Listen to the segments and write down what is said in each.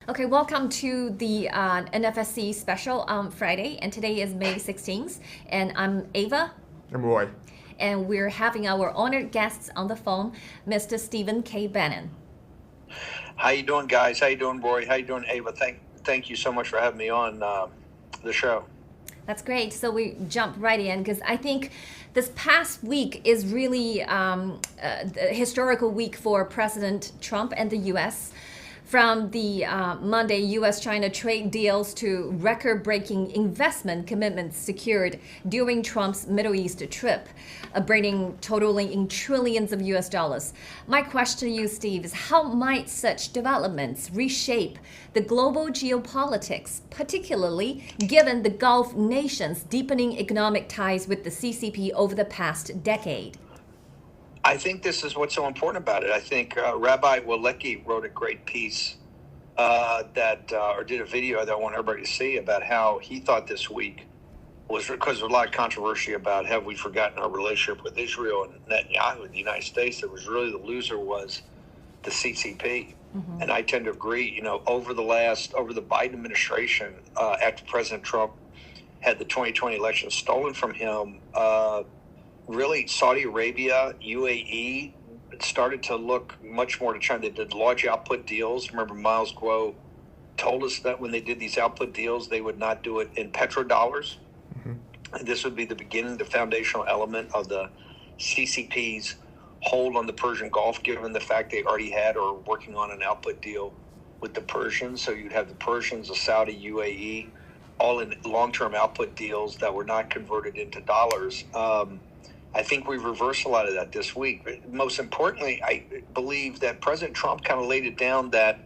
Okay, welcome to the NFSC special on Friday, and today is May 16th, and I'm Ava, I'm Roy. and we're having our honored guests on the phone, Mr. Stephen K. Bannon. How you doing, guys? How you doing, Roy? How you doing, Ava? Thank you so much for having me on the show. That's great. So we jump right in because I think this past week is really a historical week for President Trump and the U.S. From the Monday U.S.-China trade deals to record-breaking investment commitments secured during Trump's Middle East trip, totaling in trillions of U.S. dollars. My question to you, Steve, is how might such developments reshape the global geopolitics, particularly given the Gulf nations' deepening economic ties with the CCP over the past decade? I think this is what's so important about it. I think Rabbi Walecki wrote a great piece or did a video that I want everybody to see about how he thought this week was, because there's a lot of controversy about have we forgotten our relationship with Israel and Netanyahu in the United States. It was really the loser was the CCP. Mm-hmm. And I tend to agree, over the Biden administration, after President Trump had the 2020 election stolen from him, really, Saudi Arabia, UAE, started to look much more to China. They did large output deals. Remember, Miles Guo told us that when they did these output deals, they would not do it in petrodollars. Mm-hmm. And this would be the beginning, the foundational element of the CCP's hold on the Persian Gulf, given the fact they already had or were working on an output deal with the Persians. So you'd have the Persians, the Saudi, UAE, all in long-term output deals that were not converted into dollars. I think we reversed a lot of that this week. But most importantly, I believe that President Trump kind of laid it down that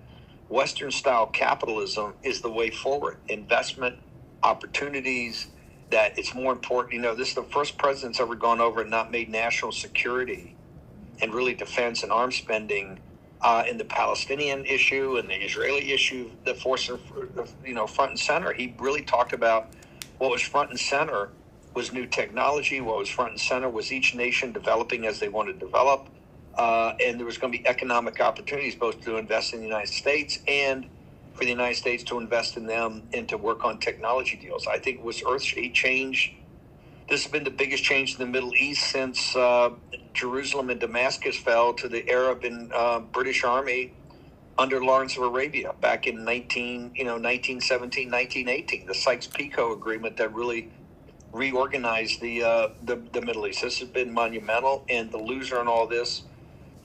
Western-style capitalism is the way forward. Investment, opportunities, that it's more important. This is the first president that's ever gone over and not made national security and really defense and arms spending in the Palestinian issue and the Israeli issue, the force of, front and center. He really talked about what was front and center was new technology. What was front and center was each nation developing as they wanted to develop. And there was going to be economic opportunities both to invest in the United States and for the United States to invest in them and to work on technology deals. I think it was earth-shaking change. This has been the biggest change in the Middle East since Jerusalem and Damascus fell to the Arab and British Army under Lawrence of Arabia back in 1917, 1918, the Sykes-Picot Agreement that really reorganize the Middle East. This has been monumental, and the loser in all this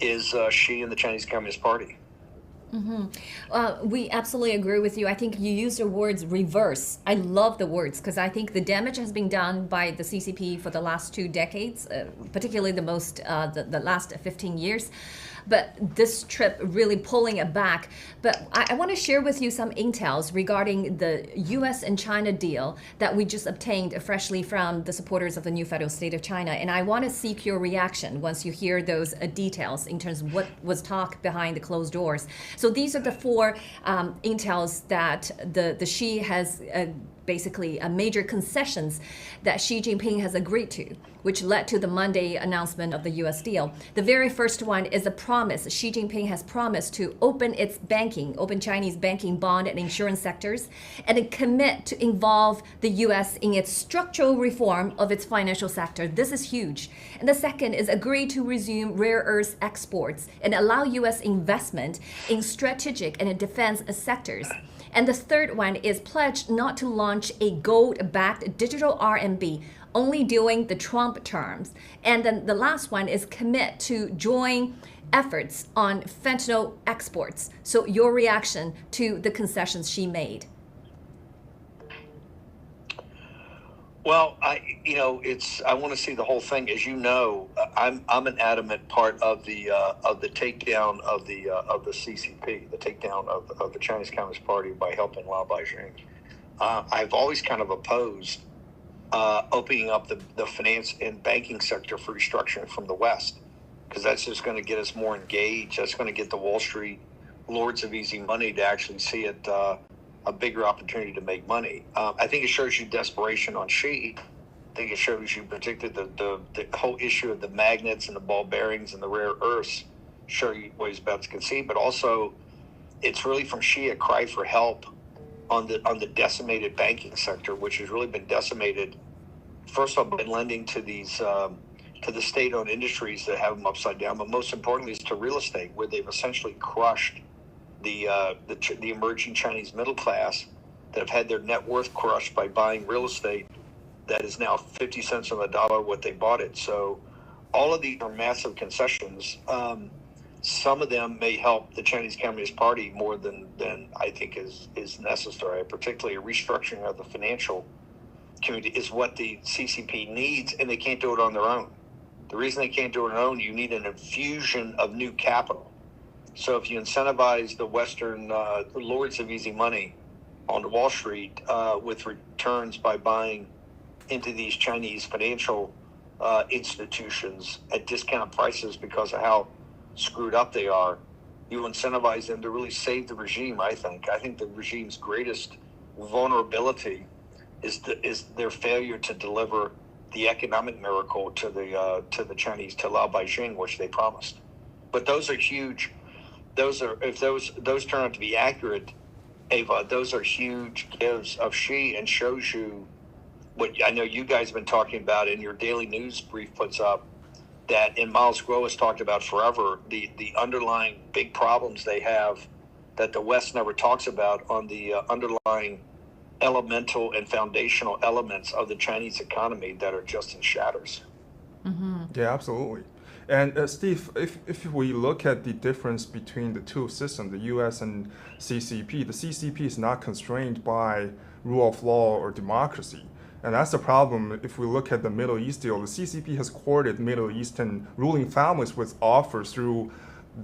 is Xi and the Chinese Communist Party. Mm-hmm. We absolutely agree with you. I think you used the words reverse. I love the words because I think the damage has been done by the CCP for the last 2 decades, particularly the last 15 years. But this trip really pulling it back. But I want to share with you some intels regarding the U.S. and China deal that we just obtained freshly from the supporters of the new federal state of China. And I want to seek your reaction once you hear those details in terms of what was talked behind the closed doors. So these are the 4 intels that the Xi has basically major concessions that Xi Jinping has agreed to, which led to the Monday announcement of the U.S. deal. The very first one is a promise. Xi Jinping has promised to open Chinese banking, bond, and insurance sectors, and commit to involve the U.S. in its structural reform of its financial sector. This is huge. And the second is agree to resume rare earth exports and allow U.S. investment in strategic and defense sectors. And the third one is pledge not to launch a gold-backed digital RMB only during the Trump terms. And then the last one is commit to join efforts on fentanyl exports. So your reaction to the concessions she made? Well, I want to see the whole thing. As you know, I'm an adamant part of the takedown of the CCP, the takedown of the Chinese Communist Party by helping Lao Beijing. I've always kind of opposed opening up the finance and banking sector for restructuring from the West, because that's just going to get us more engaged. That's going to get the Wall Street lords of easy money to actually see it a bigger opportunity to make money. I think it shows you desperation on Xi. I think it shows you particularly the whole issue of the magnets and the ball bearings and the rare earths show you what he's about to concede, but also it's really from Xi a cry for help on the decimated banking sector, which has really been decimated. First of all, been lending to these to the state-owned industries that have them upside down, but most importantly is to real estate, where they've essentially crushed the emerging Chinese middle class that have had their net worth crushed by buying real estate that is now 50 cents on the dollar what they bought it. So all of these are massive concessions. Some of them may help the Chinese Communist Party more than I think is necessary. Particularly a restructuring of the financial community is what the CCP needs, and they can't do it on their own. The reason they can't do it on their own, you need an infusion of new capital. So if you incentivize the Western lords of easy money on Wall Street with returns by buying into these Chinese financial institutions at discount prices because of how screwed up they are, you incentivize them to really save the regime. I think the regime's greatest vulnerability is their failure to deliver the economic miracle to the Chinese, to allow Beijing, which they promised. But those are huge. If those turn out to be accurate, Ava, those are huge gives of Xi, and shows you what I know you guys have been talking about in your daily news brief puts up, that, and Miles Groh has talked about forever, the underlying big problems they have that the West never talks about on the underlying elemental and foundational elements of the Chinese economy that are just in shatters. Yeah, absolutely. And Steve, if we look at the difference between the two systems, the U.S. and CCP, the CCP is not constrained by rule of law or democracy. And that's the problem. If we look at the Middle East deal, the CCP has courted Middle Eastern ruling families with offers through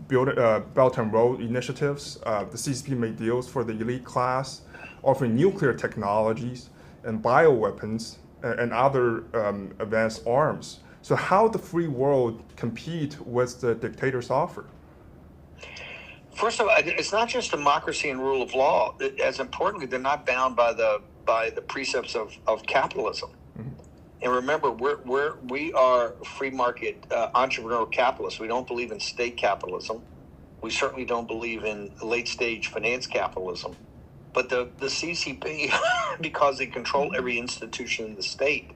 Belt and Road initiatives. The CCP made deals for the elite class, offering nuclear technologies and bioweapons and other advanced arms. So how the free world compete with the dictator's offer? First of all, it's not just democracy and rule of law. As importantly, they're not bound by the precepts of capitalism. Mm-hmm. And remember, we are free market entrepreneurial capitalists. We don't believe in state capitalism. We certainly don't believe in late stage finance capitalism. But the CCP, because they control every institution in the state,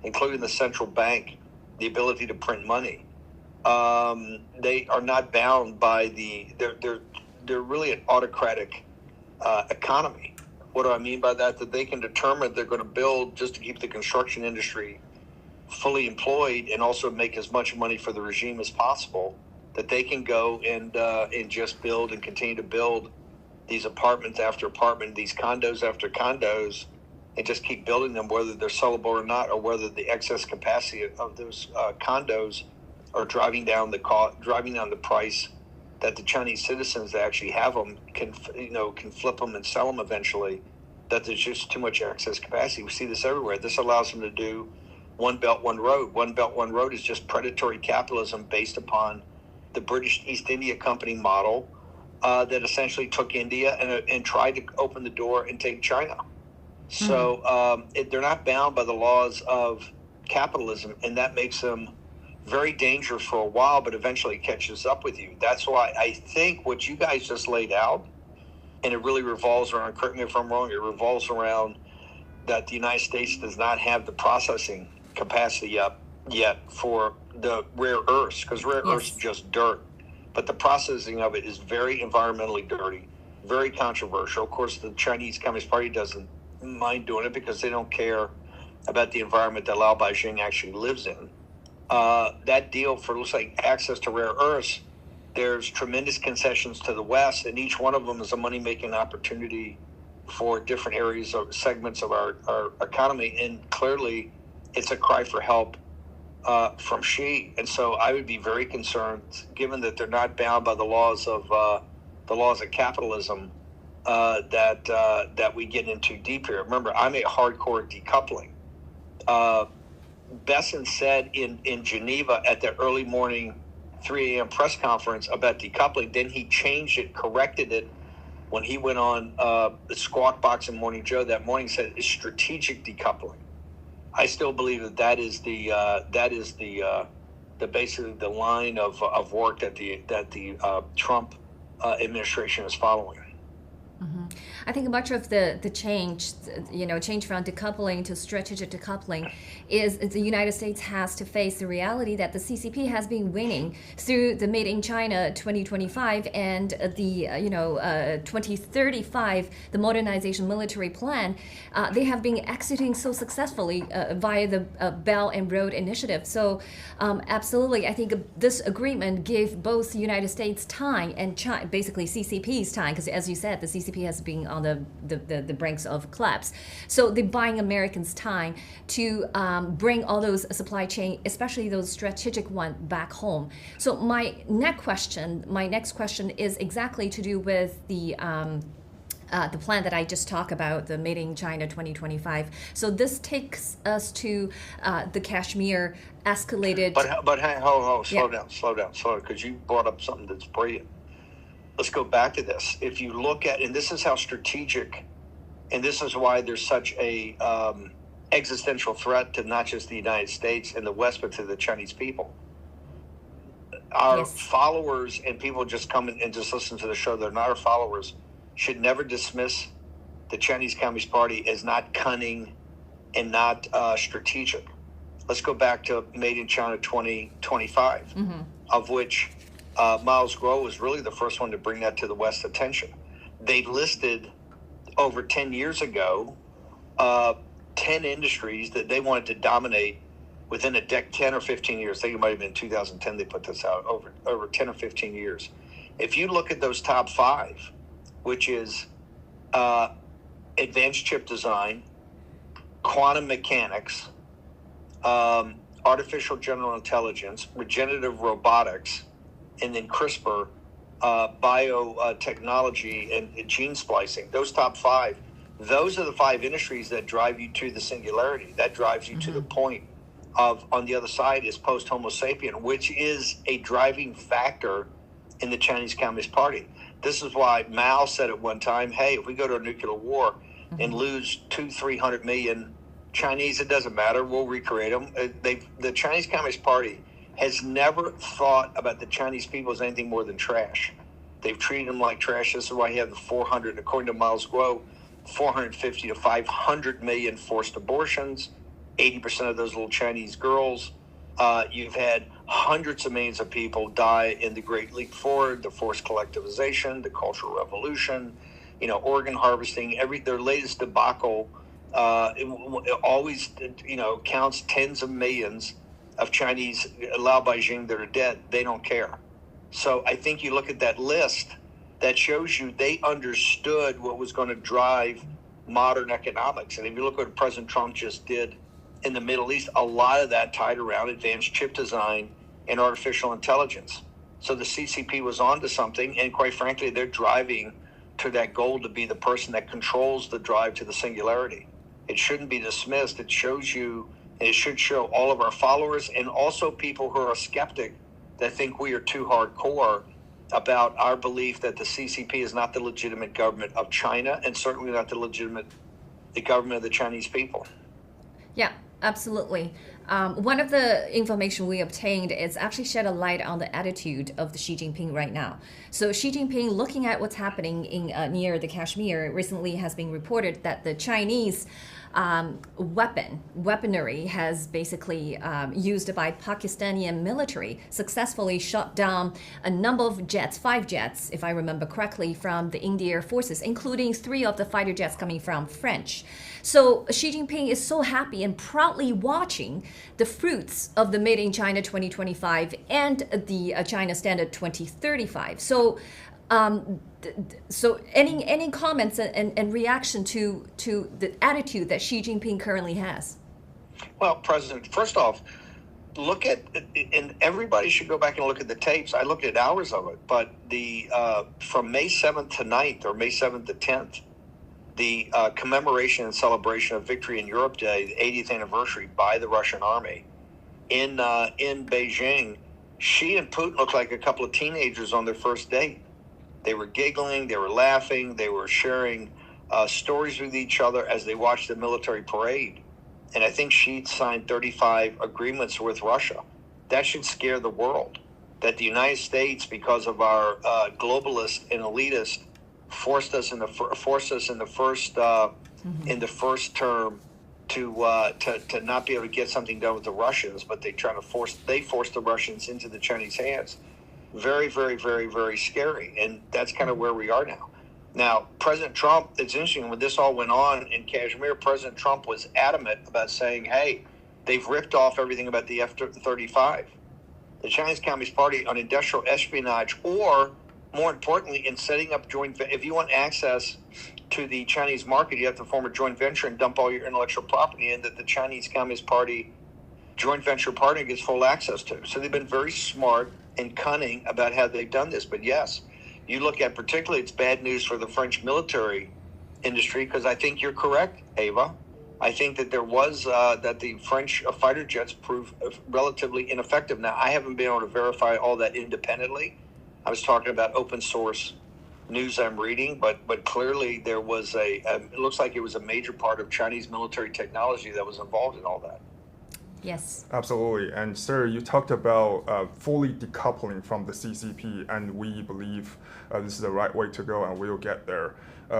including the central bank, the ability to print money, they are not bound by they're really an autocratic economy. What do I mean by that? That they can determine they're going to build just to keep the construction industry fully employed and also make as much money for the regime as possible, that they can go and just build and continue to build these apartments after apartment, these condos after condos, and just keep building them, whether they're sellable or not, or whether the excess capacity of those condos are driving down the price that the Chinese citizens that actually have them can flip them and sell them eventually. That there's just too much excess capacity. We see this everywhere. This allows them to do one belt, one road. One belt, one road is just predatory capitalism based upon the British East India Company model that essentially took India and tried to open the door and take China. So they're not bound by the laws of capitalism, and that makes them very dangerous for a while, but eventually catches up with you. That's why I think what you guys just laid out, and it really revolves around, correct me if I'm wrong, it revolves around that the United States does not have the processing capacity up yet for the rare earths, because rare earths is just dirt. But the processing of it is very environmentally dirty, very controversial. Of course, the Chinese Communist Party doesn't mind doing it because they don't care about the environment that Lao Beijing actually lives in. That deal for, looks like, access to rare earths, there's tremendous concessions to the West, and each one of them is a money-making opportunity for different areas or segments of our economy. And clearly, it's a cry for help from Xi. And so I would be very concerned, given that they're not bound by the laws of capitalism, that we get into deep here. Remember, I'm a hardcore decoupling. Besson said in Geneva at the early morning 3 a.m. press conference about decoupling. Then he changed it, corrected it when he went on the Squawk Box and Morning Joe that morning. Said it's strategic decoupling. I still believe that is the basically the line of work that the Trump administration is following. I think much of the change, change from decoupling to strategic decoupling, is the United States has to face the reality that the CCP has been winning through the Made in China 2025 and the 2035, the modernization military plan. They have been executing so successfully via the Belt and Road Initiative. So absolutely, I think this agreement gave both the United States time and basically CCP's time, because as you said, the CCP has been on the brinks of collapse. So they're buying Americans time to bring all those supply chain, especially those strategic one, back home. So my next question is exactly to do with the plan that I just talked about, the Made in China 2025. So this takes us to the Kashmir escalated. But slow down, because you brought up something that's brilliant. Let's go back to this. If you look at, and this is how strategic, and this is why there's such a existential threat to not just the United States and the West, but to the Chinese people. Our followers and people just come and just listen to the show, they're not our followers, should never dismiss the Chinese Communist Party as not cunning and not strategic. Let's go back to Made in China 2025, of which Miles Groh was really the first one to bring that to the West's attention. They listed over 10 years ago 10 industries that they wanted to dominate within 10 or 15 years. I think it might have been 2010 they put this out, over 10 or 15 years. If you look at those top 5, which is advanced chip design, quantum mechanics, artificial general intelligence, regenerative robotics, and then CRISPR, biotechnology, and gene splicing. Those top 5, those are the 5 industries that drive you to the singularity. That drives you to the point of, on the other side, is post-Homo sapien, which is a driving factor in the Chinese Communist Party. This is why Mao said at one time, hey, if we go to a nuclear war and lose 200-300 million Chinese, it doesn't matter. We'll recreate them. The Chinese Communist Party has never thought about the Chinese people as anything more than trash. They've treated them like trash. This is why you have the 400, according to Miles Groh, 450 to 500 million forced abortions, 80% of those little Chinese girls. You've had hundreds of millions of people die in the Great Leap Forward, the forced collectivization, the Cultural Revolution, organ harvesting. Their latest debacle it always, counts tens of millions of Chinese allowed by Beijing that are dead. They don't care. So I think you look at that list, that shows you they understood what was going to drive modern economics. And if you look at what President Trump just did in the Middle East, a lot of that tied around advanced chip design and artificial intelligence. So the CCP was onto something, and quite frankly, they're driving to that goal to be the person that controls the drive to the singularity. It shouldn't be dismissed. It shows you, and it should show all of our followers and also people who are skeptic that think we are too hardcore about our belief that the CCP is not the legitimate government of China and certainly not the government of the Chinese people. Yeah, absolutely. One of the information we obtained is actually shed a light on the attitude of the Xi Jinping right now. So Xi Jinping, looking at what's happening in near the Kashmir, recently has been reported that the Chinese weaponry has basically used by Pakistani military successfully shot down a number of jets, 5 jets, if I remember correctly, from the Indian forces, including 3 of the fighter jets coming from French. So Xi Jinping is so happy and proudly watching the fruits of the Made in China 2025 and the China Standard 2035. So any comments and reaction to the attitude that Xi Jinping currently has? Well, President, first off, look at, and everybody should go back and look at the tapes. I looked at hours of it, but from May 7th to 9th or May 7th to 10th, the commemoration and celebration of Victory in Europe Day, the 80th anniversary by the Russian army in Beijing, Xi and Putin looked like a couple of teenagers on their first date. They were giggling, they were laughing, they were sharing stories with each other as they watched the military parade. And I think Xi signed 35 agreements with Russia. That should scare the world. that the United States, because of our globalist and elitist, forced us in the first term to not be able to get something done with the Russians, but they forced the Russians into the Chinese hands. Very, very, very, very scary, and that's kind of where we are now. Now, President Trump, it's interesting, when this all went on in Kashmir, President Trump was adamant about saying, hey, they've ripped off everything about the F-35. The Chinese Communist Party on industrial espionage, or more importantly, in setting up if you want access to the Chinese market, you have to form a joint venture and dump all your intellectual property in that the Chinese Communist Party joint venture partner gets full access to. So they've been very smart and cunning about how they've done this. But yes, you look at particularly, it's bad news for the French military industry, because I think you're correct, Ava. I think that there was that the French fighter jets proved relatively ineffective. Now, I haven't been able to verify all that independently. I was talking about open source news I'm reading, but clearly there was it looks like it was a major part of Chinese military technology that was involved in all that. Yes. Absolutely. And sir, you talked about fully decoupling from the CCP, and we believe this is the right way to go, and we'll get there.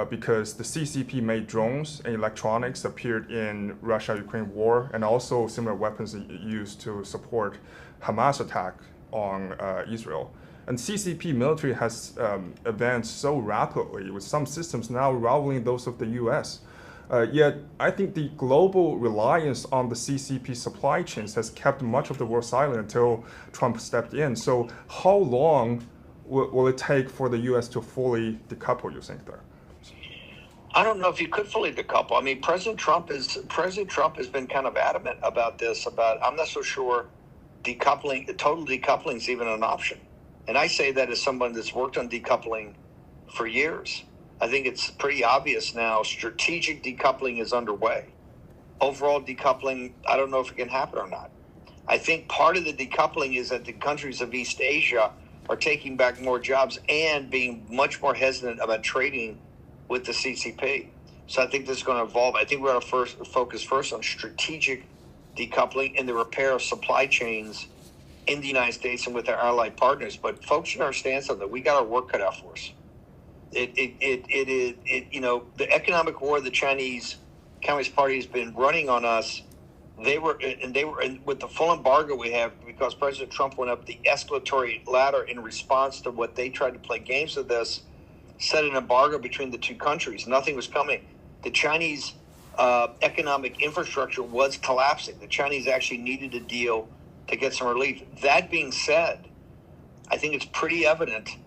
Because the CCP made drones and electronics appeared in Russia-Ukraine war, and also similar weapons used to support Hamas attack on Israel. And CCP military has advanced so rapidly, with some systems now rivaling those of the US. Yet, I think the global reliance on the CCP supply chains has kept much of the world silent until Trump stepped in. So how long will it take for the US to fully decouple, you think, there? I don't know if you could fully decouple. I mean, President Trump has been kind of adamant about this, I'm not so sure total decoupling is even an option. And I say that as someone that's worked on decoupling for years. I think it's pretty obvious now, strategic decoupling is underway. Overall decoupling, I don't know if it can happen or not. I think part of the decoupling is that the countries of East Asia are taking back more jobs and being much more hesitant about trading with the CCP. So I think this is going to evolve. I think we're going to focus first on strategic decoupling and the repair of supply chains in the United States and with our allied partners. But folks should understand something. We got our work cut out for us. The economic war the Chinese Communist Party has been running on us. They were with the full embargo we have, because President Trump went up the escalatory ladder in response to what they tried to play games with this, set an embargo between the two countries. Nothing was coming. The Chinese economic infrastructure was collapsing. The Chinese actually needed a deal to get some relief. That being said, I think it's pretty evident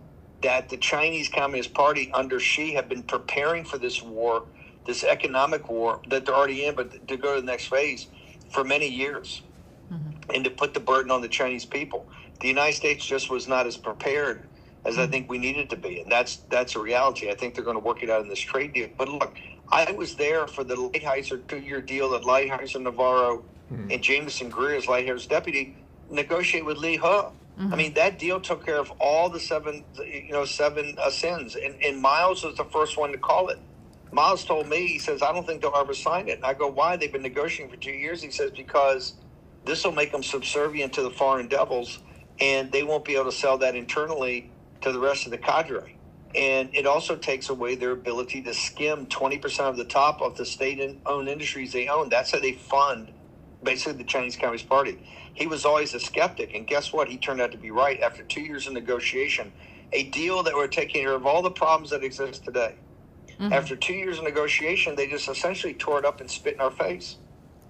that the Chinese Communist Party under Xi have been preparing for this war, this economic war that they're already in, but to go to the next phase for many years, and to put the burden on the Chinese people. The United States just was not as prepared as I think we needed to be, and that's a reality. I think they're going to work it out in this trade deal. But look, I was there for the Lighthizer 2-year deal that Lighthizer Navarro and Jameson Greer, as Lighthizer's deputy, negotiate with Lee He. I mean, that deal took care of all the seven sins. And Miles was the first one to call it. Miles told me, he says, I don't think they'll ever sign it. And I go, why? They've been negotiating for 2 years. He says, because this will make them subservient to the foreign devils, and they won't be able to sell that internally to the rest of the cadre. And it also takes away their ability to skim 20% of the top of the state-owned industries they own. That's how they fund basically the Chinese Communist Party. He was always a skeptic, and guess what? He turned out to be right. After 2 years of negotiation, a deal that were taking care of all the problems that exist today. After 2 years of negotiation, they just essentially tore it up and spit in our face.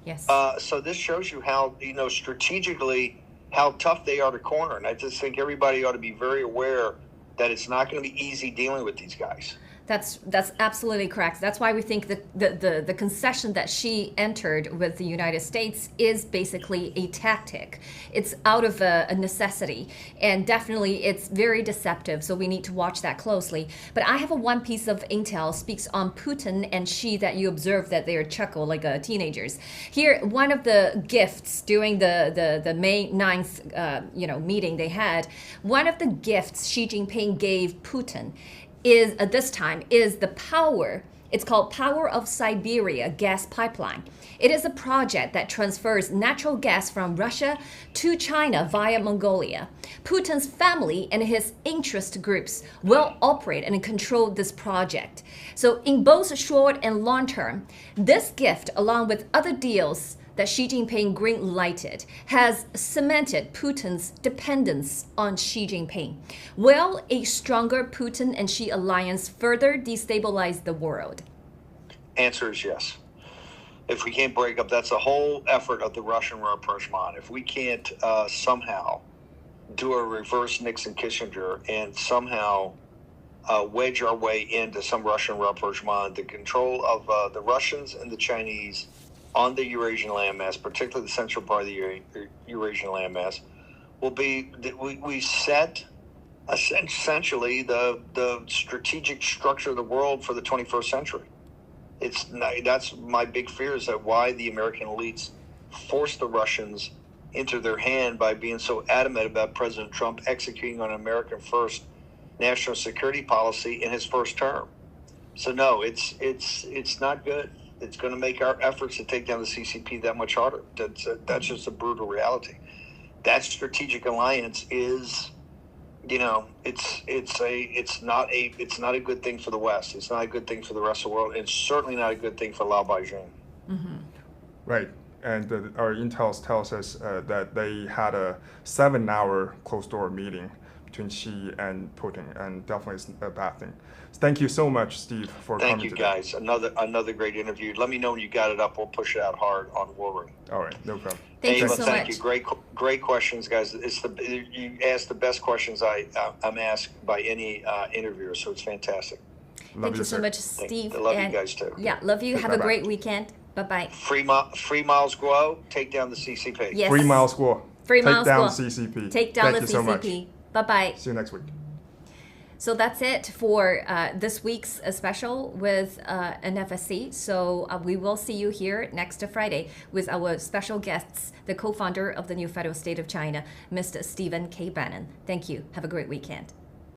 Yes. So this shows you how, strategically, how tough they are to corner. And I just think everybody ought to be very aware that it's not going to be easy dealing with these guys. That's absolutely correct. That's why we think the concession that she entered with the United States is basically a tactic. It's out of a necessity, and definitely it's very deceptive, so we need to watch that closely. But I have one piece of intel speaks on Putin and Xi that you observed that they are chuckle like teenagers. Here, one of the gifts during the May 9th meeting they had, one of the gifts Xi Jinping gave Putin is at this time is the power It's called Power of Siberia Gas Pipeline. It is a project that transfers natural gas from Russia to China via Mongolia. Putin's family and his interest groups will operate and control this project. So in both short and long term, this gift, along with other deals that Xi Jinping green-lighted, has cemented Putin's dependence on Xi Jinping. Will a stronger Putin and Xi alliance further destabilize the world? Answer is yes. If we can't break up, that's the whole effort of the Russian rapprochement. If we can't somehow do a reverse Nixon-Kissinger and somehow wedge our way into some Russian rapprochement, the control of the Russians and the Chinese on the Eurasian landmass, particularly the central part of the Eurasian landmass, will be we set essentially the strategic structure of the world for the 21st century. That's my big fear, is that why the American elites forced the Russians into their hand by being so adamant about President Trump executing on American first national security policy in his first term. So no, it's not good. It's going to make our efforts to take down the CCP that much harder. That's just a brutal reality. That strategic alliance is, it's not a good thing for the West. It's not a good thing for the rest of the world. It's certainly not a good thing for Lao Beijing. Mm-hmm. Right. And our intel tells us that they had a 7-hour closed-door meeting between Xi and Putin, and definitely it's a bad thing. Thank you so much, Steve, for coming today. Thank you, guys. Another great interview. Let me know when you got it up. We'll push it out hard on War Room. All right, no problem. Thank you Ava, so thank much. you. Great questions, guys. You asked the best questions I'm asked by any interviewer, so it's fantastic. Thank you so much, Steve. I love you guys too. Yeah, love you. Have a great weekend. Bye-bye. Free miles grow. Take down the CCP. Yes. 3 miles go. Take down CCP. Take down Thank the you so much. CCP. Bye-bye. See you next week. So that's it for this week's special with NFSC. So we will see you here next Friday with our special guests, the co-founder of the new federal state of China, Mr. Stephen K. Bannon. Thank you. Have a great weekend.